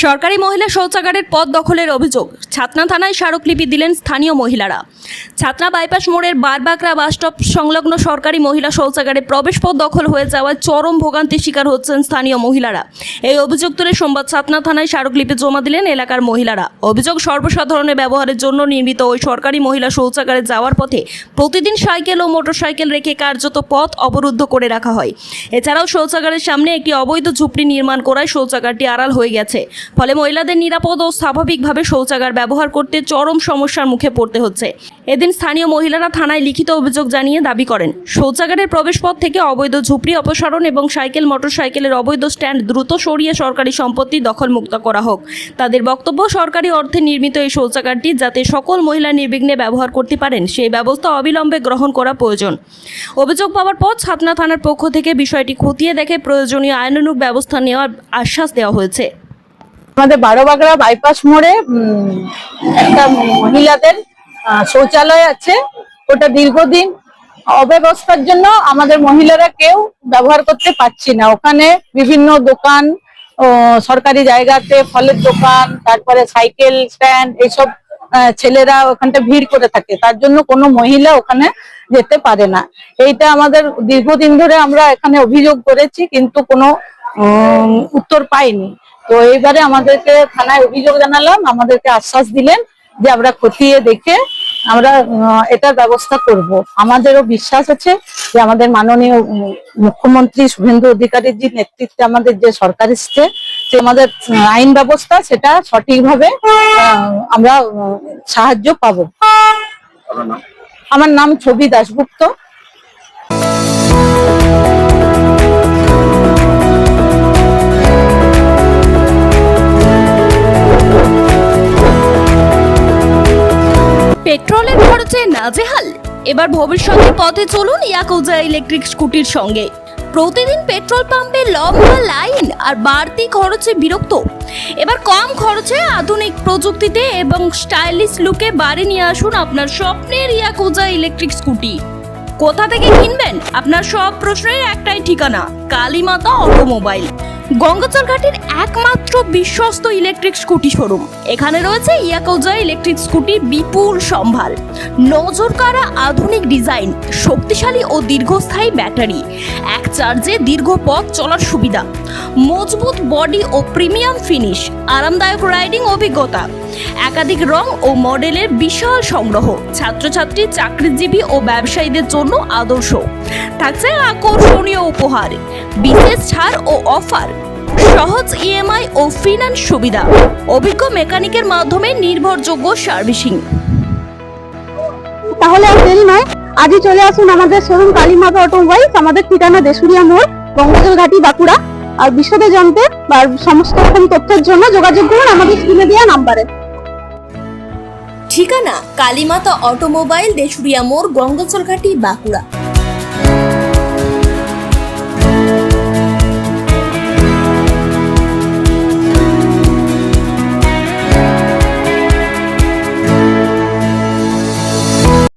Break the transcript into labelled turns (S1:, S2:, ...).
S1: সরকারি মহিলা শৌচাগারের পদ দখলের অভিযোগ। ছাতনা থানায় স্মারকলিপি দিলেন স্থানীয় মহিলারা। ছাতনা বাইপাস মোড়ের বারবাকরা বাসস্টপ সংলগ্ন সরকারি মহিলা শৌচাগারে প্রবেশ পথ দখল হয়ে যাওয়ায় চরম ভোগান্তির শিকার হচ্ছেন স্থানীয় মহিলারা। এই অভিযোগ তুলে সোমবার ছাতনা থানায় স্মারকলিপি জমা দিলেন এলাকার মহিলারা। অভিযোগ, সর্বসাধারণের ব্যবহারের জন্য নির্মিত ওই সরকারি মহিলা শৌচাগারে যাওয়ার পথে প্রতিদিন সাইকেল ও মোটরসাইকেল রেখে কার্যত পথ অবরুদ্ধ করে রাখা হয়। এছাড়াও শৌচাগারের সামনে একটি অবৈধ ঝুপড়ি নির্মাণ করায় শৌচাগারটি আড়াল হয়ে গেছে। ফলে মহিলাদের নিরাপদ ও স্বাভাবিকভাবে শৌচাগার ব্যবহার করতে চরম সমস্যার মুখে পড়তে হচ্ছে। এদিন স্থানীয় মহিলারা থানায় লিখিত অভিযোগ জানিয়ে দাবি করেন, শৌচাগারের প্রবেশপথ থেকে অবৈধ ঝুপড়ি অপসারণ এবং সাইকেল মোটরসাইকেলের অবৈধ স্ট্যান্ড দ্রুত সরিয়ে সরকারি সম্পত্তি দখলমুক্ত করা হোক। তাদের বক্তব্য, সরকারি অর্থে নির্মিত এই শৌচাগারটি যাতে সকল মহিলা নির্বিঘ্নে ব্যবহার করতে পারেন সেই ব্যবস্থা অবিলম্বে গ্রহণ করা প্রয়োজন। অভিযোগ পাওয়ার পর ছাতনা থানার পক্ষ থেকে বিষয়টি খতিয়ে দেখে প্রয়োজনীয় আইনানুগ ব্যবস্থা নেওয়ার আশ্বাস দেওয়া হয়েছে।
S2: আমাদের বারবাকরা বাইপাস মোড়ে একটা মহিলাদের শৌচালয় আছে, ওটা দীর্ঘদিন অব্যবস্থার জন্য আমাদের মহিলারা কেউ ব্যবহার করতে পারছি না। ওখানে বিভিন্ন দোকান, সরকারি জায়গাতে ফলের দোকান, তারপরে সাইকেল স্ট্যান্ড, এইসব ছেলেরা ওখানটা ভিড় করে থাকে, তার জন্য কোনো মহিলা ওখানে যেতে পারে না। এইটা আমাদের দীর্ঘদিন ধরে আমরা এখানে অভিযোগ করেছি, কিন্তু কোনো উত্তর পাইনি। তো এইবারে আমাদেরকে থানায় অভিযোগ জানালাম, আমাদেরকে আশ্বাস দিলেন যে আমরা খতিয়ে দেখে আমরা এটার ব্যবস্থা করব। আমাদেরও বিশ্বাস আছে যে আমাদের মাননীয় মুখ্যমন্ত্রী শুভেন্দু অধিকারীর যে নেতৃত্বে আমাদের যে সরকার এসছে, যে আমাদের আইন ব্যবস্থা সেটা সঠিকভাবে আমরা সাহায্য পাবো। আমার নাম ছবি দাশগুপ্ত।
S1: পেট্রোলের খরচে নাজেহাল? এবার ভবিষ্যতের পথে চলুন ইয়াকুজা ইলেকট্রিক স্কুটির সঙ্গে। প্রতিদিন পেট্রোল পাম্পে লম্বা লাইন আর বাড়তি খরচে বিরক্ত? এবার কম খরচে আধুনিক প্রযুক্তিতে এবং স্টাইলিশ লুকে বাড়ি নিয়ে আসুন আপনার স্বপ্নের ইয়াকুজা ইলেকট্রিক স্কুটি। কোথা থেকে কিনবেন? আপনার সব প্রশ্নের একটাই ঠিকানা, কালীমাতা অটোমোবাইল, গঙ্গাচর ঘাটের একমাত্র বিশ্বস্ত ইলেকট্রিক স্কুটি শোরুম। এখানে রয়েছে ইয়াকুজা ইলেকট্রিক স্কুটির বিপুল সম্ভার, নজর কাড়া আধুনিক ডিজাইন, শক্তিশালী ও দীর্ঘস্থায়ী ব্যাটারি, এক চার্জে দীর্ঘ পথ চলার সুবিধা, মজবুত বডি ও প্রিমিয়াম ফিনিশ, আরামদায়ক রাইডিং অভিজ্ঞতা, একাধিক রং ও মডেলের বিশাল সংগ্রহ, ছাত্রছাত্রী, চাকরিজীবী ও ব্যবসায়ীদের জন্য আদর্শ। থাকছে আকর্ষণীয় উপহার, বিশেষ ছাড় ও অফার, সহজ ইএমআই ও ফিনান্স সুবিধা, অভিজ্ঞ মেকানিকের মাধ্যমে নির্ভরযোগ্য সার্ভিসিং।
S3: তাহলে আর দেরি নয়, আজই চলে আসুন আমাদের শোরুম কালীমাতা অটোমোবাইলস। আমাদের ঠিকানা দেশুরিয়া মোড়, গঙ্গাজল ঘাটি, বাঁকুড়া। আর বিশদে জানতে বা সমস্ত রকম তথ্যের জন্য যোগাযোগ করুন আমাদের স্ক্রিনে দেওয়া নাম্বারে।
S1: ঠিকানা কালীমাতা অটোমোবাইল, দেশুরিয়া মোড়, গঙ্গাচর ঘাটি, বাঁকুড়া।